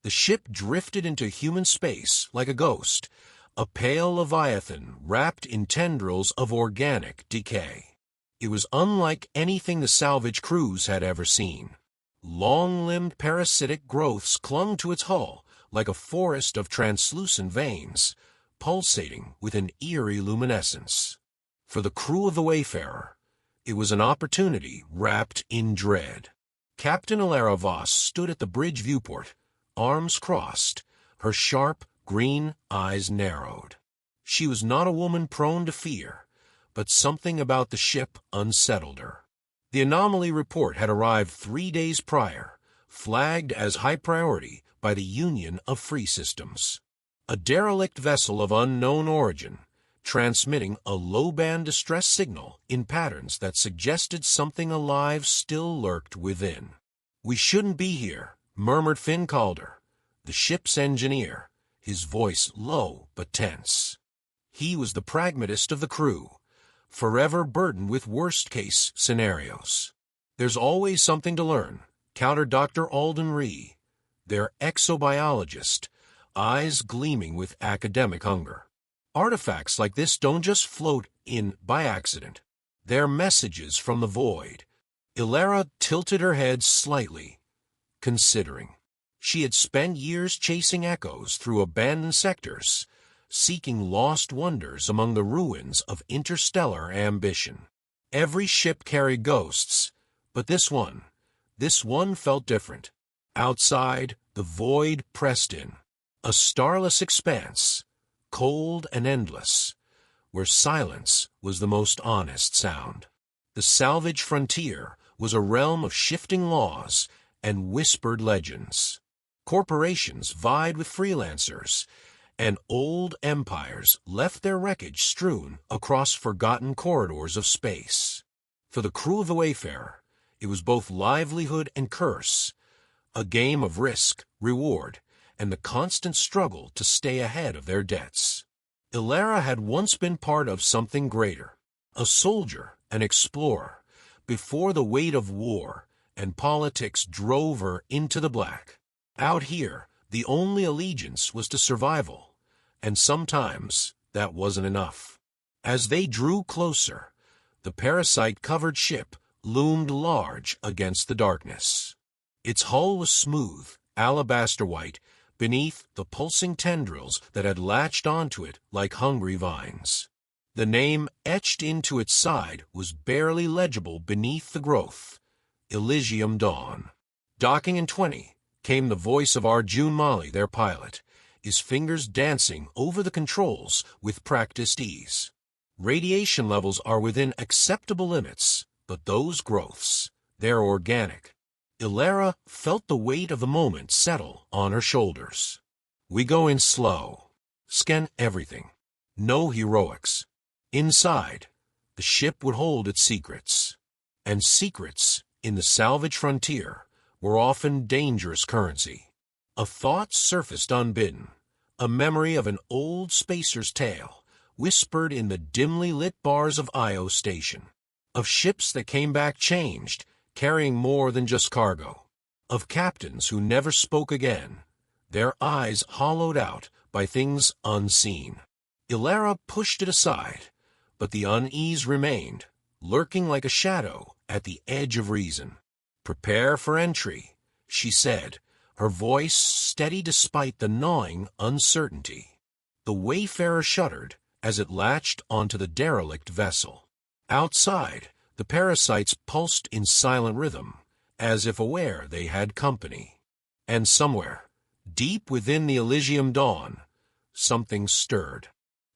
The ship drifted into human space like a ghost, a pale leviathan wrapped in tendrils of organic decay. It was unlike anything the salvage crews had ever seen. Long-limbed parasitic growths clung to its hull like a forest of translucent veins, pulsating with an eerie luminescence. For the crew of the Wayfarer, it was an opportunity wrapped in dread. Captain Ilara Voss stood at the bridge viewport, arms crossed, her sharp, green eyes narrowed. She was not a woman prone to fear, but something about the ship unsettled her. The anomaly report had arrived 3 days prior, flagged as high priority by the Union of Free Systems. A derelict vessel of unknown origin, transmitting a low-band distress signal in patterns that suggested something alive still lurked within. "We shouldn't be here," murmured Finn Calder, the ship's engineer, his voice low but tense. He was the pragmatist of the crew, forever burdened with worst-case scenarios. "There's always something to learn," countered Dr. Alden Ree, their exobiologist, eyes gleaming with academic hunger. "Artifacts like this don't just float in by accident. They're messages from the void." Ilara tilted her head slightly, considering. She had spent years chasing echoes through abandoned sectors, seeking lost wonders among the ruins of interstellar ambition. Every ship carried ghosts, but this one felt different. Outside, the void pressed in, a starless expanse, cold and endless, where silence was the most honest sound. The salvage frontier was a realm of shifting laws and whispered legends. Corporations vied with freelancers, and old empires left their wreckage strewn across forgotten corridors of space. For the crew of the Wayfarer, it was both livelihood and curse, a game of risk, reward, and the constant struggle to stay ahead of their debts. Ilara had once been part of something greater, a soldier, an explorer, before the weight of war and politics drove her into the black. Out here, the only allegiance was to survival, and sometimes that wasn't enough. As they drew closer, the parasite-covered ship loomed large against the darkness. Its hull was smooth, alabaster white, beneath the pulsing tendrils that had latched onto it like hungry vines. The name etched into its side was barely legible beneath the growth: Elysium Dawn. Docking in 20 came the voice of Arjun Mali, their pilot, his fingers dancing over the controls with practiced ease. "Radiation levels are within acceptable limits, but those growths, they're organic." Ilara felt the weight of the moment settle on her shoulders. "We go in slow. Scan everything. No heroics. Inside, the ship would hold its secrets. And secrets, in the salvage frontier, were often dangerous currency." A thought surfaced unbidden, a memory of an old spacer's tale, whispered in the dimly lit bars of Io Station, of ships that came back changed, carrying more than just cargo, of captains who never spoke again, their eyes hollowed out by things unseen. Ilara pushed it aside, but the unease remained, lurking like a shadow at the edge of reason. "Prepare for entry," she said, her voice steady despite the gnawing uncertainty. The Wayfarer shuddered as it latched onto the derelict vessel. Outside, the parasites pulsed in silent rhythm, as if aware they had company. And somewhere, deep within the Elysium Dawn, something stirred.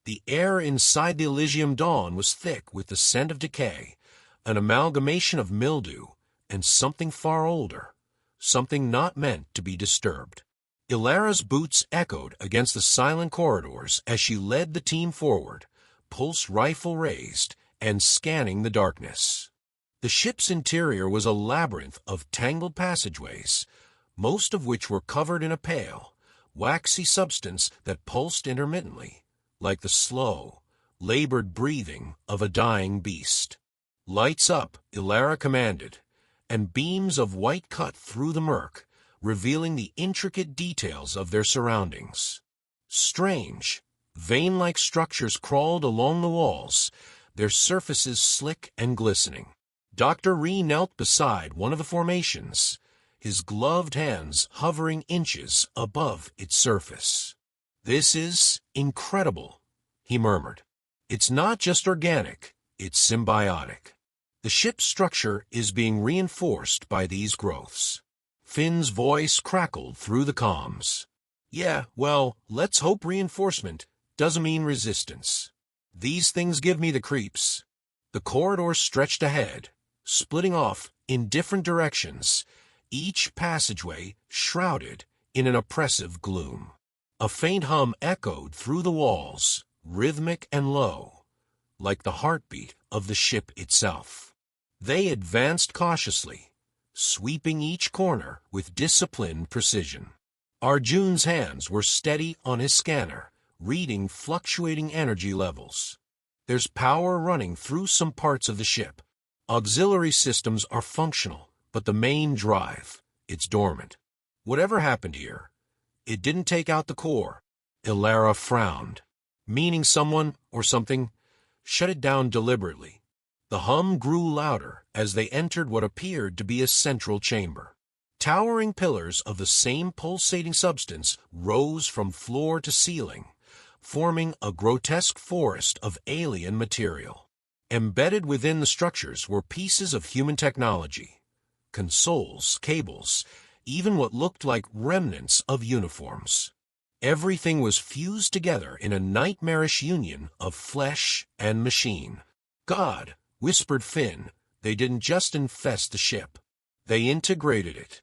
The air inside the Elysium Dawn was thick with the scent of decay, an amalgamation of mildew and something far older, something not meant to be disturbed. Ilara's boots echoed against the silent corridors as she led the team forward, pulse rifle raised and scanning the darkness. The ship's interior was a labyrinth of tangled passageways, most of which were covered in a pale, waxy substance that pulsed intermittently, like the slow, labored breathing of a dying beast. "Lights up," Ilara commanded, and beams of white cut through the murk, revealing the intricate details of their surroundings. Strange, vein-like structures crawled along the walls, their surfaces slick and glistening. Dr. Ree knelt beside one of the formations, his gloved hands hovering inches above its surface. "This is incredible," he murmured. "It's not just organic, it's symbiotic. The ship's structure is being reinforced by these growths." Finn's voice crackled through the comms. "Yeah, well, let's hope reinforcement doesn't mean resistance. These things give me the creeps." The corridor stretched ahead, splitting off in different directions, each passageway shrouded in an oppressive gloom. A faint hum echoed through the walls, rhythmic and low, like the heartbeat of the ship itself. They advanced cautiously, sweeping each corner with disciplined precision. Arjun's hands were steady on his scanner, reading fluctuating energy levels. "There's power running through some parts of the ship. Auxiliary systems are functional, but the main drive, it's dormant. Whatever happened here, it didn't take out the core." Ilara frowned, meaning someone or something shut it down deliberately. The hum grew louder as they entered what appeared to be a central chamber. Towering pillars of the same pulsating substance rose from floor to ceiling, forming a grotesque forest of alien material. Embedded within the structures were pieces of human technology, consoles, cables, even what looked like remnants of uniforms. Everything was fused together in a nightmarish union of flesh and machine. "God," whispered Finn, "they didn't just infest the ship. They integrated it."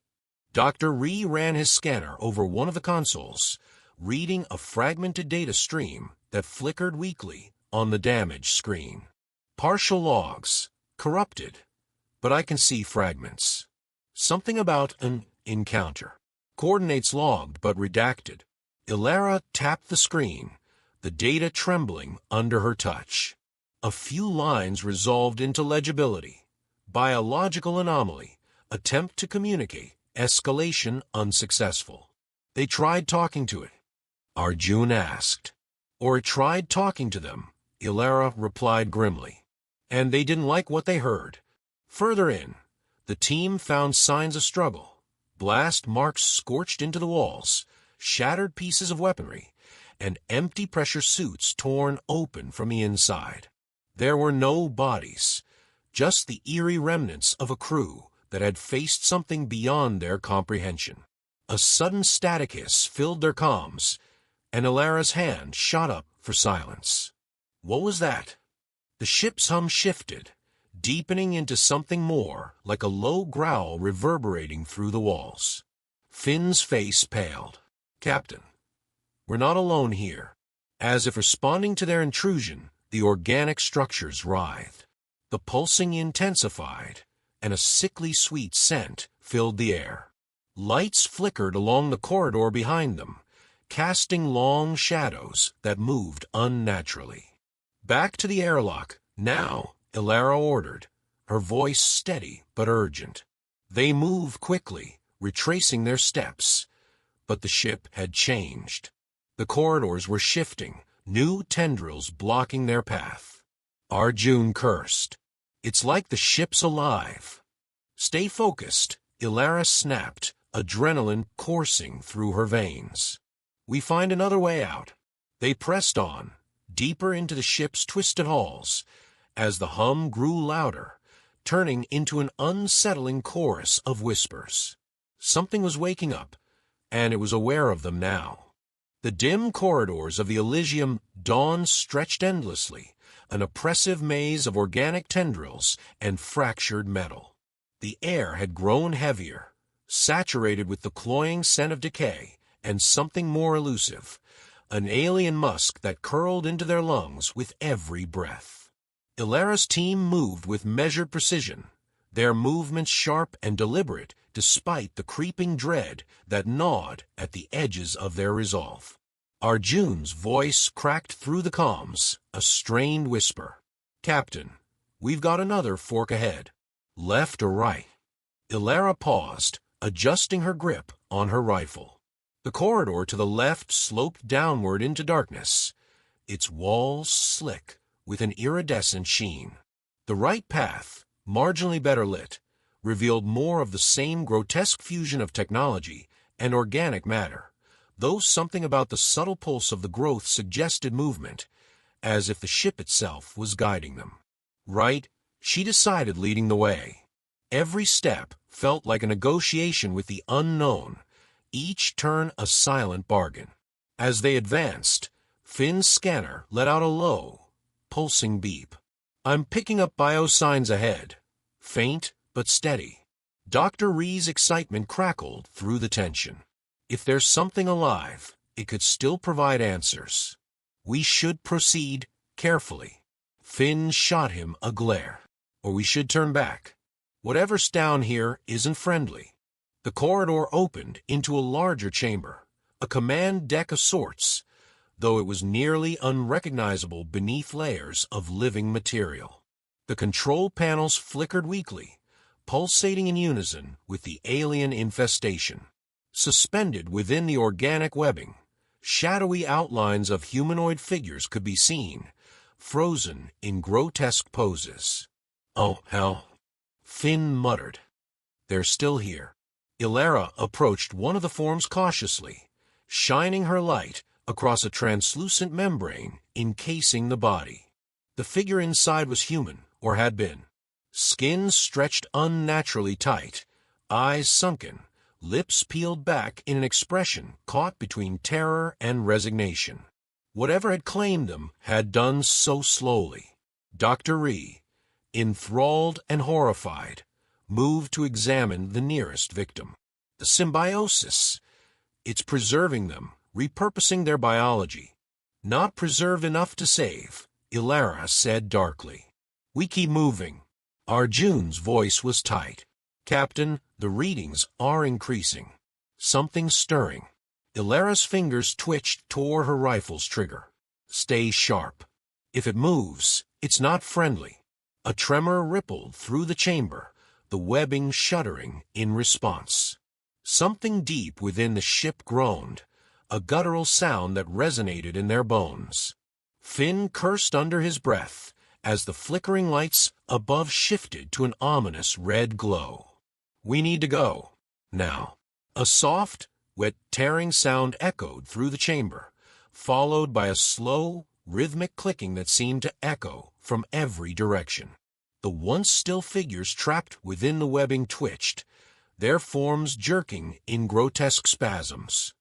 Dr. Ree ran his scanner over one of the consoles, reading a fragmented data stream that flickered weakly on the damaged screen. "Partial logs, corrupted, but I can see fragments. Something about an encounter. Coordinates logged but redacted." Ilara tapped the screen, the data trembling under her touch. A few lines resolved into legibility. "Biological anomaly. Attempt to communicate. Escalation unsuccessful." "They tried talking to it?" Arjun asked. "Or it tried talking to them," Ilara replied grimly. "And they didn't like what they heard." Further in, the team found signs of struggle. Blast marks scorched into the walls, shattered pieces of weaponry, and empty pressure suits torn open from the inside. There were no bodies, just the eerie remnants of a crew that had faced something beyond their comprehension. A sudden static hiss filled their comms, and Ilara's hand shot up for silence. What was that? The ship's hum shifted, deepening into something more like a low growl reverberating through the walls. Finn's face paled. "Captain, we're not alone here." As if responding to their intrusion, the organic structures writhed. The pulsing intensified, and a sickly sweet scent filled the air. Lights flickered along the corridor behind them, casting long shadows that moved unnaturally. "Back to the airlock, now," Ilara ordered, her voice steady but urgent. They moved quickly, retracing their steps, but the ship had changed. The corridors were shifting, new tendrils blocking their path. Arjun cursed. "It's like the ship's alive." "Stay focused," Ilara snapped, adrenaline coursing through her veins. "We find another way out." They pressed on, deeper into the ship's twisted halls, as the hum grew louder, turning into an unsettling chorus of whispers. Something was waking up, and it was aware of them now. The dim corridors of the Elysium dawn stretched endlessly, an oppressive maze of organic tendrils and fractured metal. The air had grown heavier, saturated with the cloying scent of decay and something more elusive, an alien musk that curled into their lungs with every breath. Ilara's team moved with measured precision, their movements sharp and deliberate despite the creeping dread that gnawed at the edges of their resolve. Arjun's voice cracked through the comms, a strained whisper. "Captain, we've got another fork ahead. Left or right?" Ilara paused, adjusting her grip on her rifle. The corridor to the left sloped downward into darkness, its walls slick with an iridescent sheen. The right path, marginally better lit, revealed more of the same grotesque fusion of technology and organic matter, though something about the subtle pulse of the growth suggested movement, as if the ship itself was guiding them. Right, she decided, leading the way. Every step felt like a negotiation with the unknown, each turn a silent bargain. As they advanced, Finn's scanner let out a low, pulsing beep. "I'm picking up biosigns ahead. Faint, but steady." Dr. Ree's excitement crackled through the tension. If there's something alive, it could still provide answers. "We should proceed carefully." Finn shot him a glare. "Or we should turn back. Whatever's down here isn't friendly." The corridor opened into a larger chamber, a command deck of sorts, though it was nearly unrecognizable beneath layers of living material. The control panels flickered weakly, pulsating in unison with the alien infestation. Suspended within the organic webbing, shadowy outlines of humanoid figures could be seen, frozen in grotesque poses. "Oh, hell," Finn muttered. "They're still here." Ilara approached one of the forms cautiously, shining her light across a translucent membrane encasing the body. The figure inside was human, or had been. Skin stretched unnaturally tight, eyes sunken, lips peeled back in an expression caught between terror and resignation. Whatever had claimed them had done so slowly. Dr. Ree, enthralled and horrified, moved to examine the nearest victim. The symbiosis. It's preserving them, repurposing their biology. "Not preserved enough to save," Ilara said darkly. "We keep moving." Arjun's voice was tight. "Captain, the readings are increasing. Something's stirring." Ilara's fingers twitched toward her rifle's trigger. "Stay sharp. If it moves, it's not friendly." A tremor rippled through the chamber, the webbing shuddering in response. Something deep within the ship groaned, a guttural sound that resonated in their bones. Finn cursed under his breath as the flickering lights above shifted to an ominous red glow. "We need to go. Now." A soft, wet tearing sound echoed through the chamber, followed by a slow, rhythmic clicking that seemed to echo from every direction. The once still figures trapped within the webbing twitched, their forms jerking in grotesque spasms.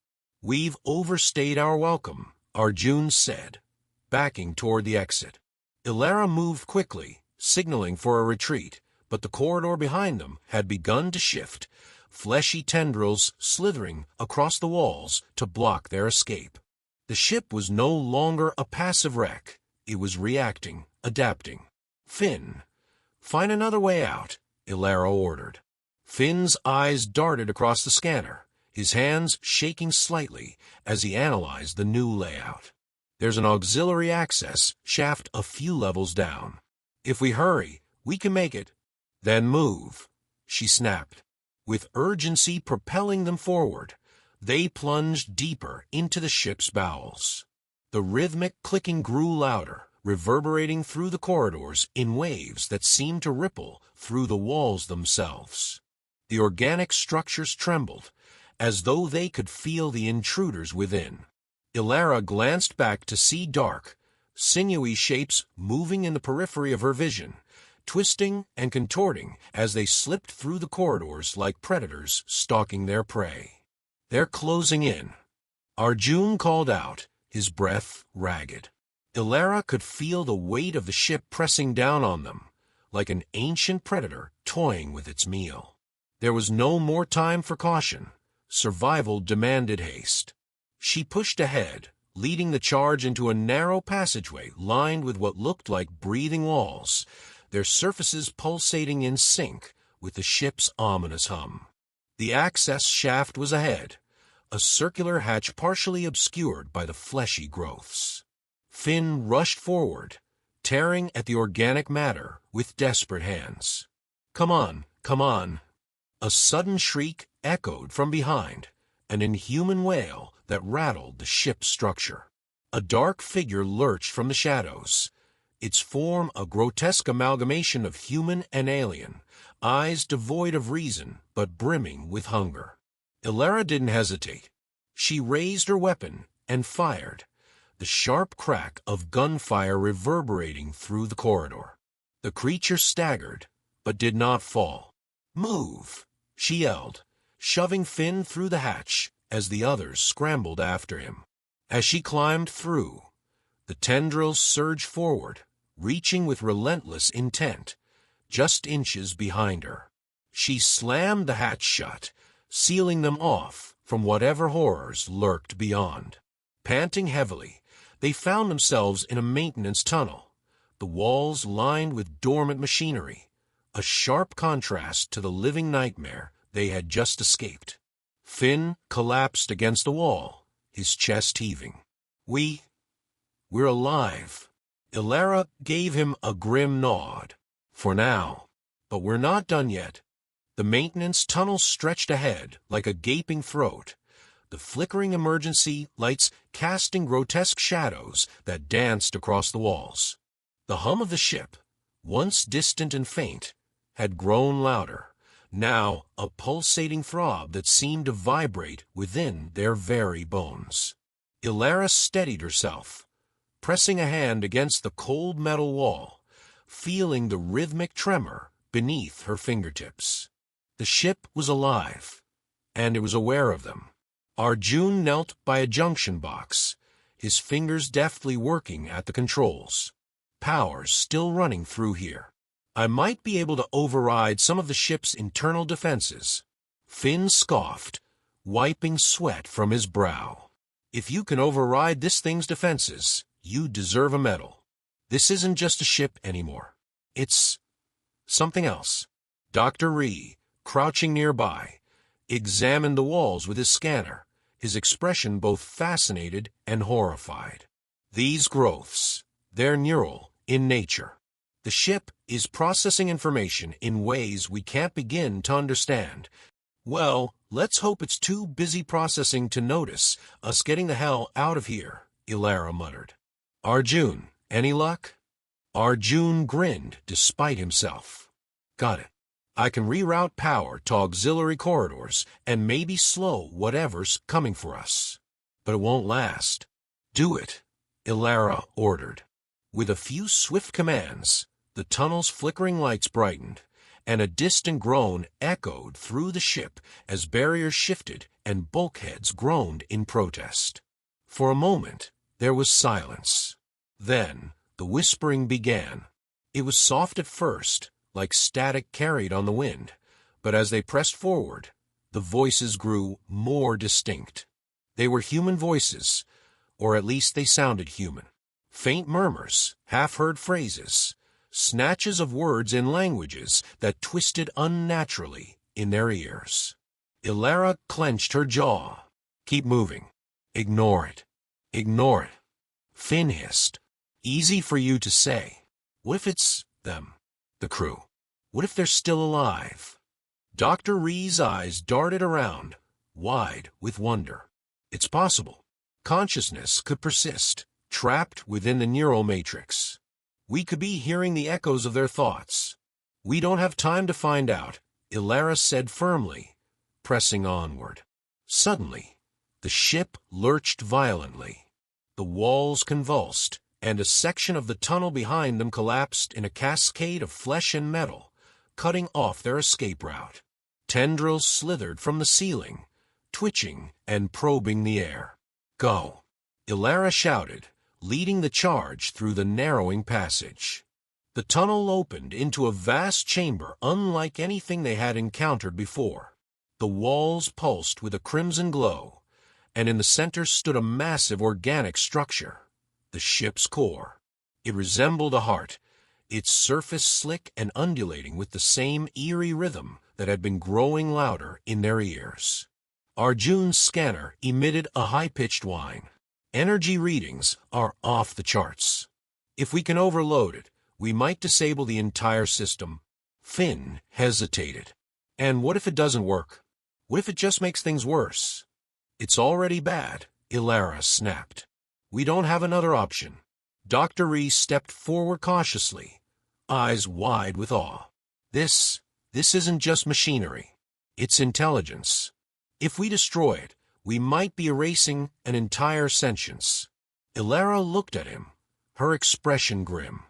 "We've overstayed our welcome," Arjun said, backing toward the exit. Ilara moved quickly, signaling for a retreat, but the corridor behind them had begun to shift, fleshy tendrils slithering across the walls to block their escape. The ship was no longer a passive wreck. It was reacting, adapting. "Finn, find another way out," Ilara ordered. Finn's eyes darted across the scanner, his hands shaking slightly as he analyzed the new layout. "There's an auxiliary access shaft a few levels down. If we hurry, we can make it." "Then move," she snapped. With urgency propelling them forward, they plunged deeper into the ship's bowels. The rhythmic clicking grew louder, reverberating through the corridors in waves that seemed to ripple through the walls themselves. The organic structures trembled, as though they could feel the intruders within. Ilara glanced back to see dark, sinewy shapes moving in the periphery of her vision, twisting and contorting as they slipped through the corridors like predators stalking their prey. "They're closing in," Arjun called out, his breath ragged. Ilara could feel the weight of the ship pressing down on them, like an ancient predator toying with its meal. There was no more time for caution. Survival demanded haste. She pushed ahead, leading the charge into a narrow passageway lined with what looked like breathing walls, their surfaces pulsating in sync with the ship's ominous hum. The access shaft was ahead, a circular hatch partially obscured by the fleshy growths. Finn rushed forward, tearing at the organic matter with desperate hands. "Come on, come on." A sudden shriek echoed from behind, an inhuman wail that rattled the ship's structure. A dark figure lurched from the shadows, its form a grotesque amalgamation of human and alien, eyes devoid of reason but brimming with hunger. Ilara didn't hesitate. She raised her weapon and fired, the sharp crack of gunfire reverberating through the corridor. The creature staggered, but did not fall. "Move!" she yelled, shoving Finn through the hatch as the others scrambled after him. As she climbed through, the tendrils surged forward, reaching with relentless intent, just inches behind her. She slammed the hatch shut, sealing them off from whatever horrors lurked beyond. Panting heavily, they found themselves in a maintenance tunnel, the walls lined with dormant machinery, a sharp contrast to the living nightmare they had just escaped. Finn collapsed against the wall, his chest heaving. We're alive." Ilara gave him a grim nod. "For now. But we're not done yet." The maintenance tunnel stretched ahead like a gaping throat, the flickering emergency lights casting grotesque shadows that danced across the walls. The hum of the ship, once distant and faint, had grown louder, now a pulsating throb that seemed to vibrate within their very bones. Ilara steadied herself, pressing a hand against the cold metal wall, feeling the rhythmic tremor beneath her fingertips. The ship was alive, and it was aware of them. Arjun knelt by a junction box, his fingers deftly working at the controls. "Power's still running through here. I might be able to override some of the ship's internal defenses." Finn scoffed, wiping sweat from his brow. "If you can override this thing's defenses, you deserve a medal. This isn't just a ship anymore. It's something else." Dr. Ree, crouching nearby, examined the walls with his scanner, his expression both fascinated and horrified. "These growths, they're neural in nature. The ship is processing information in ways we can't begin to understand. Well, let's hope it's too busy processing to notice us getting the hell out of here," Ilara muttered. "Arjun, any luck?" Arjun grinned despite himself. "Got it. I can reroute power to auxiliary corridors and maybe slow whatever's coming for us. But it won't last." "Do it," Ilara ordered. With a few swift commands, the tunnel's flickering lights brightened, and a distant groan echoed through the ship as barriers shifted and bulkheads groaned in protest. For a moment, there was silence. Then, the whispering began. It was soft at first, like static carried on the wind, but as they pressed forward, the voices grew more distinct. They were human voices, or at least they sounded human. Faint murmurs, half-heard phrases, snatches of words in languages that twisted unnaturally in their ears. Ilara clenched her jaw. "Keep moving. Ignore it. Ignore it." Finn hissed. "Easy for you to say. What if it's them? The crew? What if they're still alive?" Dr. Ree's eyes darted around, wide with wonder. It's possible. Consciousness could persist, trapped within the neural matrix. We could be hearing the echoes of their thoughts. "We don't have time to find out," Ilara said firmly, pressing onward. Suddenly, the ship lurched violently. The walls convulsed, and a section of the tunnel behind them collapsed in a cascade of flesh and metal, cutting off their escape route. Tendrils slithered from the ceiling, twitching and probing the air. "Go!" Ilara shouted, leading the charge through the narrowing passage. The tunnel opened into a vast chamber unlike anything they had encountered before. The walls pulsed with a crimson glow, and in the center stood a massive organic structure, the ship's core. It resembled a heart, its surface slick and undulating with the same eerie rhythm that had been growing louder in their ears. Arjun's scanner emitted a high-pitched whine. "Energy readings are off the charts. If we can overload it, we might disable the entire system." Finn hesitated. And what if it doesn't work? What if it just makes things worse? It's already bad, Ilara snapped. We don't have another option. Dr. Reese stepped forward cautiously, eyes wide with awe. This isn't just machinery. It's intelligence. If we destroy it, we might be erasing an entire sentience. Ilara looked at him, her expression grim.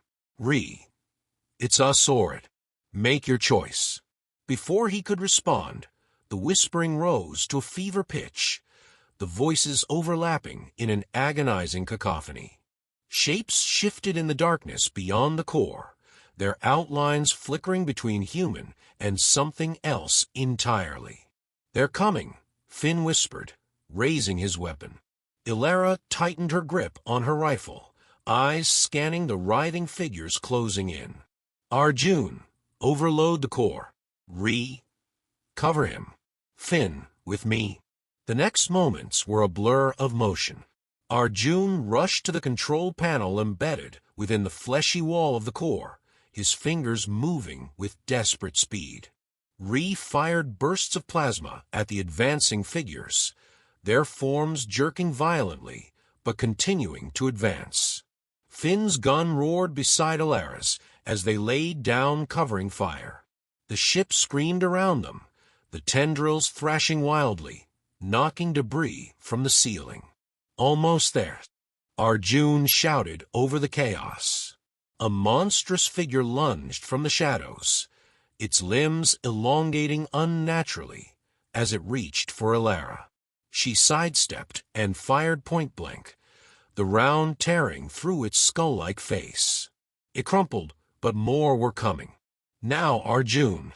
It's us or it. Make your choice. Before he could respond, the whispering rose to a fever pitch, the voices overlapping in an agonizing cacophony. Shapes shifted in the darkness beyond the core, their outlines flickering between human and something else entirely. They're coming, Finn whispered, raising his weapon. Ilara tightened her grip on her rifle, eyes scanning the writhing figures closing in. Arjun, overload the core. Cover him. Finn, with me. The next moments were a blur of motion. Arjun rushed to the control panel embedded within the fleshy wall of the core, his fingers moving with desperate speed. Fired bursts of plasma at the advancing figures, their forms jerking violently, but continuing to advance. Finn's gun roared beside Ilara's as they laid down covering fire. The ship screamed around them, the tendrils thrashing wildly, knocking debris from the ceiling. Almost there, Arjun shouted over the chaos. A monstrous figure lunged from the shadows, its limbs elongating unnaturally as it reached for Ilara. She sidestepped and fired point-blank, the round tearing through its skull-like face. It crumpled, but more were coming. Now Arjun!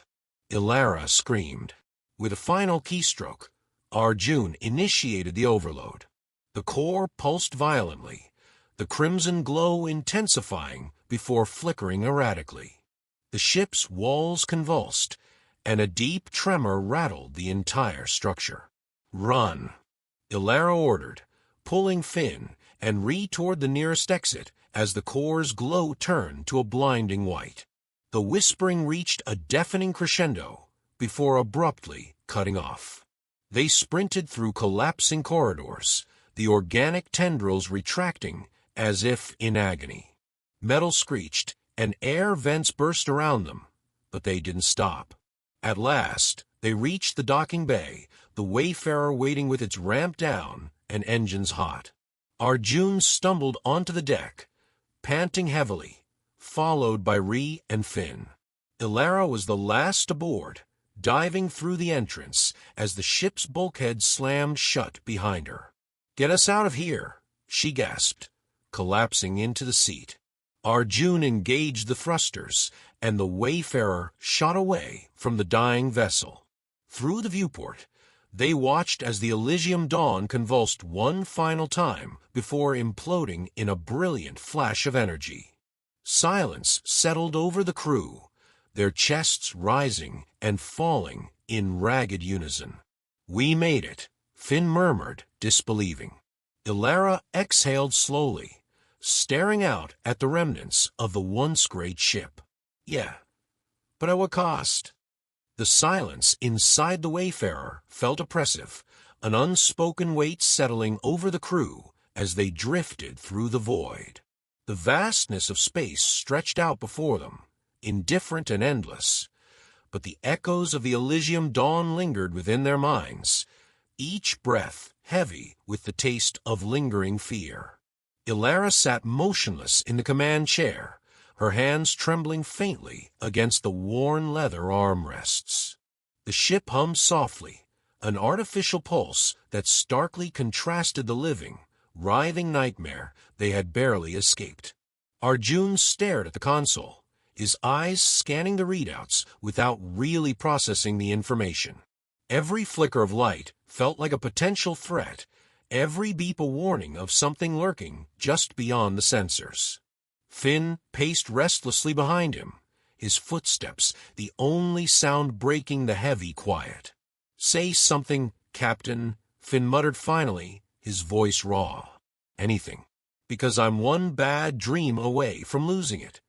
Ilara screamed. With a final keystroke, Arjun initiated the overload. The core pulsed violently, the crimson glow intensifying before flickering erratically. The ship's walls convulsed, and a deep tremor rattled the entire structure. Run! Ilara ordered, pulling Finn and toward the nearest exit as the core's glow turned to a blinding white. The whispering reached a deafening crescendo before abruptly cutting off. They sprinted through collapsing corridors, the organic tendrils retracting as if in agony. Metal screeched, and air vents burst around them, but they didn't stop. At last, they reached the docking bay, the Wayfarer waiting with its ramp down and engines hot. Arjun stumbled onto the deck, panting heavily, followed by and Finn. Ilara was the last aboard, diving through the entrance as the ship's bulkhead slammed shut behind her. "Get us out of here," she gasped, collapsing into the seat. Arjun engaged the thrusters, and the Wayfarer shot away from the dying vessel. Through the viewport, they watched as the Elysium dawn convulsed one final time before imploding in a brilliant flash of energy. Silence settled over the crew, their chests rising and falling in ragged unison. "We made it," Finn murmured, disbelieving. Ilara exhaled slowly, staring out at the remnants of the once great ship. "Yeah, but at what cost?" The silence inside the Wayfarer felt oppressive, an unspoken weight settling over the crew as they drifted through the void. The vastness of space stretched out before them, indifferent and endless, but the echoes of the Elysium dawn lingered within their minds, each breath heavy with the taste of lingering fear. Ilara sat motionless in the command chair, her hands trembling faintly against the worn leather armrests. The ship hummed softly, an artificial pulse that starkly contrasted the living, writhing nightmare they had barely escaped. Arjun stared at the console, his eyes scanning the readouts without really processing the information. Every flicker of light felt like a potential threat, every beep a warning of something lurking just beyond the sensors. Finn paced restlessly behind him, his footsteps the only sound breaking the heavy quiet. "Say something, Captain," Finn muttered finally, his voice raw. "Anything. Because I'm one bad dream away from losing it."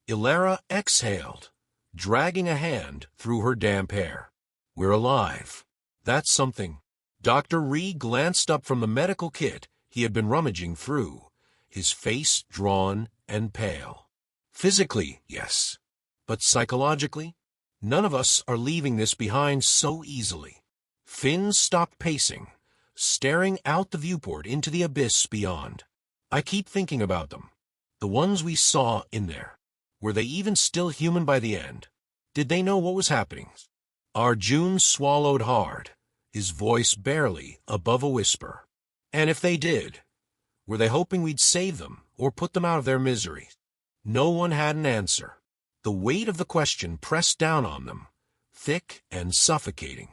Ilara exhaled, dragging a hand through her damp hair. We're alive. That's something. Dr. Ree glanced up from the medical kit he had been rummaging through, his face drawn and pale. Physically, yes. But psychologically, none of us are leaving this behind so easily. Finn stopped pacing, staring out the viewport into the abyss beyond. I keep thinking about them. The ones we saw in there. Were they even still human by the end? Did they know what was happening? Arjun swallowed hard, his voice barely above a whisper. And if they did, were they hoping we'd save them or put them out of their misery? No one had an answer. The weight of the question pressed down on them, thick and suffocating.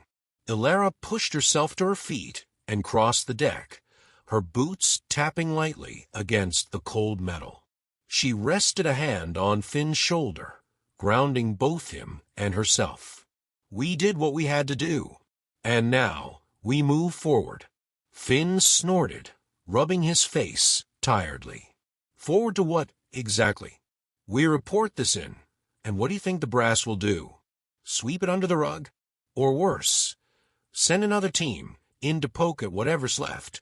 Ilara pushed herself to her feet and crossed the deck, her boots tapping lightly against the cold metal. She rested a hand on Finn's shoulder, grounding both him and herself. We did what we had to do, and now we move forward. Finn snorted, rubbing his face tiredly. Forward to what, exactly? We report this in, and what do you think the brass will do? Sweep it under the rug? Or worse, send another team in to poke at whatever's left?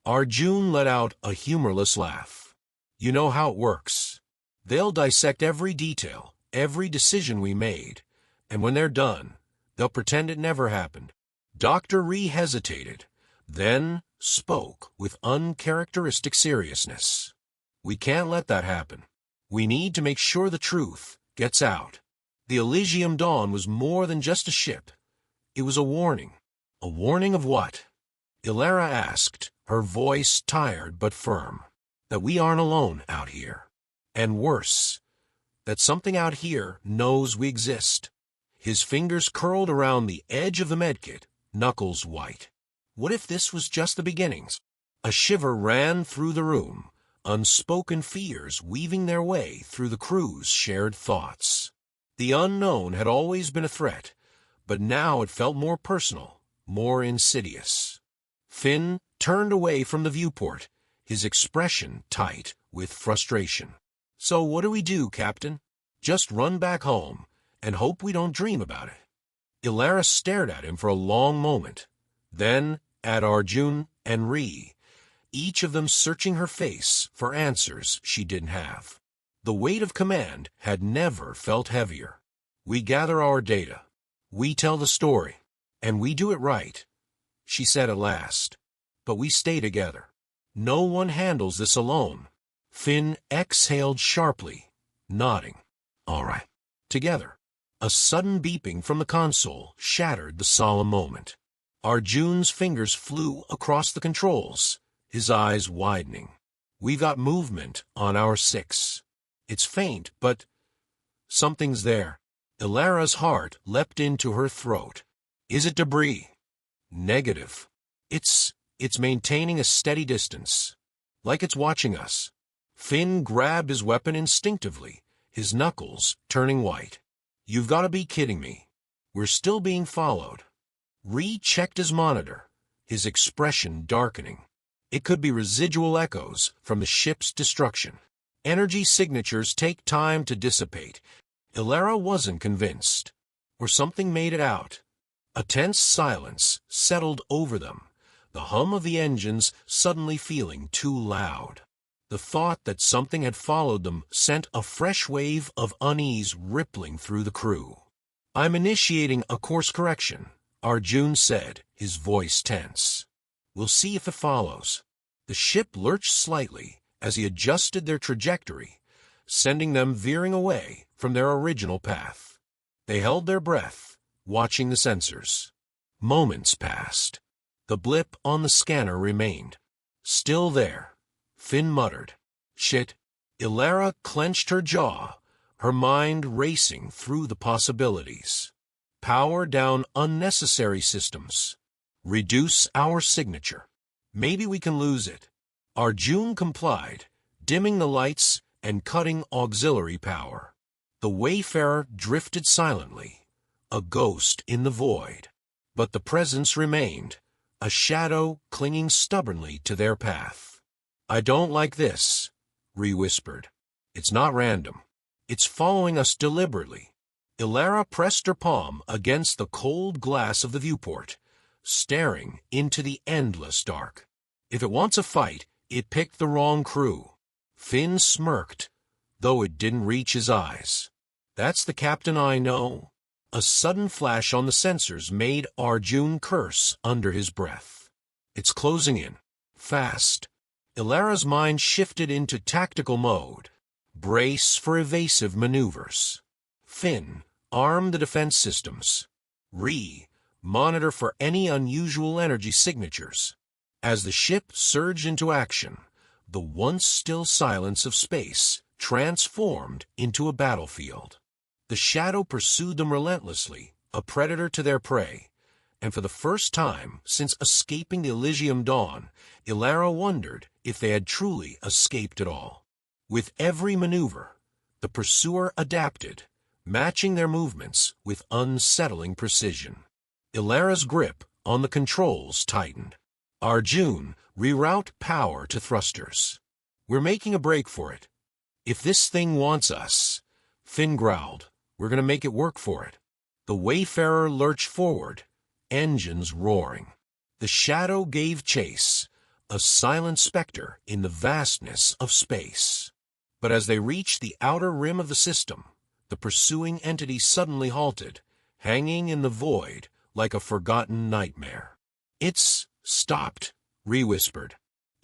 Arjun let out a humorless laugh. You know how it works. They'll dissect every detail, every decision we made, and when they're done, they'll pretend it never happened. Dr. Ree hesitated, then spoke with uncharacteristic seriousness. We can't let that happen. We need to make sure the truth gets out. The Elysium Dawn was more than just a ship. It was a warning. A warning of what? Ilara asked, her voice tired but firm. That we aren't alone out here. And worse, that something out here knows we exist. His fingers curled around the edge of the medkit, knuckles white. What if this was just the beginnings? A shiver ran through the room, unspoken fears weaving their way through the crew's shared thoughts. The unknown had always been a threat, but now it felt more personal, more insidious. Finn turned away from the viewport, his expression tight with frustration. So what do we do, Captain? Just run back home and hope we don't dream about it. Ilara stared at him for a long moment, then at Arjun and Ree, each of them searching her face for answers she didn't have. The weight of command had never felt heavier. We gather our data. We tell the story. And we do it right, she said at last. But we stay together. No one handles this alone. Finn exhaled sharply, nodding. All right. Together. A sudden beeping from the console shattered the solemn moment. Arjun's fingers flew across the controls, his eyes widening. We've got movement on our 6. It's faint, but something's there. Ilara's heart leapt into her throat. Is it debris? Negative. It's maintaining a steady distance, like it's watching us. Finn grabbed his weapon instinctively, his knuckles turning white. You've got to be kidding me. We're still being followed. Ree checked his monitor, his expression darkening. It could be residual echoes from the ship's destruction. Energy signatures take time to dissipate. Ilara wasn't convinced. Or something made it out. A tense silence settled over them, the hum of the engines suddenly feeling too loud. The thought that something had followed them sent a fresh wave of unease rippling through the crew. I'm initiating a course correction, Arjun said, his voice tense. We'll see if it follows. The ship lurched slightly as he adjusted their trajectory, sending them veering away from their original path. They held their breath, watching the sensors. Moments passed. The blip on the scanner remained. Still there. Finn muttered. Shit. Ilara clenched her jaw, her mind racing through the possibilities. Power down unnecessary systems. Reduce our signature. Maybe we can lose it. Arjun complied, dimming the lights and cutting auxiliary power. The Wayfarer drifted silently, a ghost in the void. But the presence remained, a shadow clinging stubbornly to their path. I don't like this, Ree whispered. It's not random. It's following us deliberately. Ilara pressed her palm against the cold glass of the viewport, staring into the endless dark. If it wants a fight, it picked the wrong crew. Finn smirked, though it didn't reach his eyes. That's the captain I know. A sudden flash on the sensors made Arjun curse under his breath. It's closing in. Fast. Ilara's mind shifted into tactical mode. Brace for evasive maneuvers. Finn, arm the defense systems. Monitor for any unusual energy signatures. As the ship surged into action, the once still silence of space transformed into a battlefield. The shadow pursued them relentlessly, a predator to their prey, and for the first time since escaping the Elysium dawn, Ilara wondered if they had truly escaped at all. With every maneuver, the pursuer adapted, matching their movements with unsettling precision. Ilara's grip on the controls tightened. Arjun, reroute power to thrusters. We're making a break for it. If this thing wants us, Finn growled, we're going to make it work for it. The Wayfarer lurched forward, engines roaring. The shadow gave chase, a silent specter in the vastness of space. But as they reached the outer rim of the system, the pursuing entity suddenly halted, hanging in the void like a forgotten nightmare. It's stopped, re-whispered.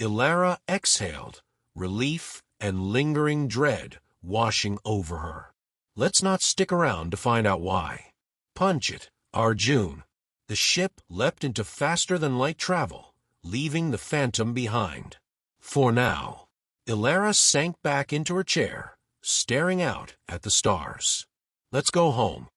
Ilara exhaled, relief and lingering dread washing over her. Let's not stick around to find out why. Punch it, Arjun. The ship leapt into faster-than-light travel, leaving the Phantom behind. For now, Ilara sank back into her chair, staring out at the stars. Let's go home.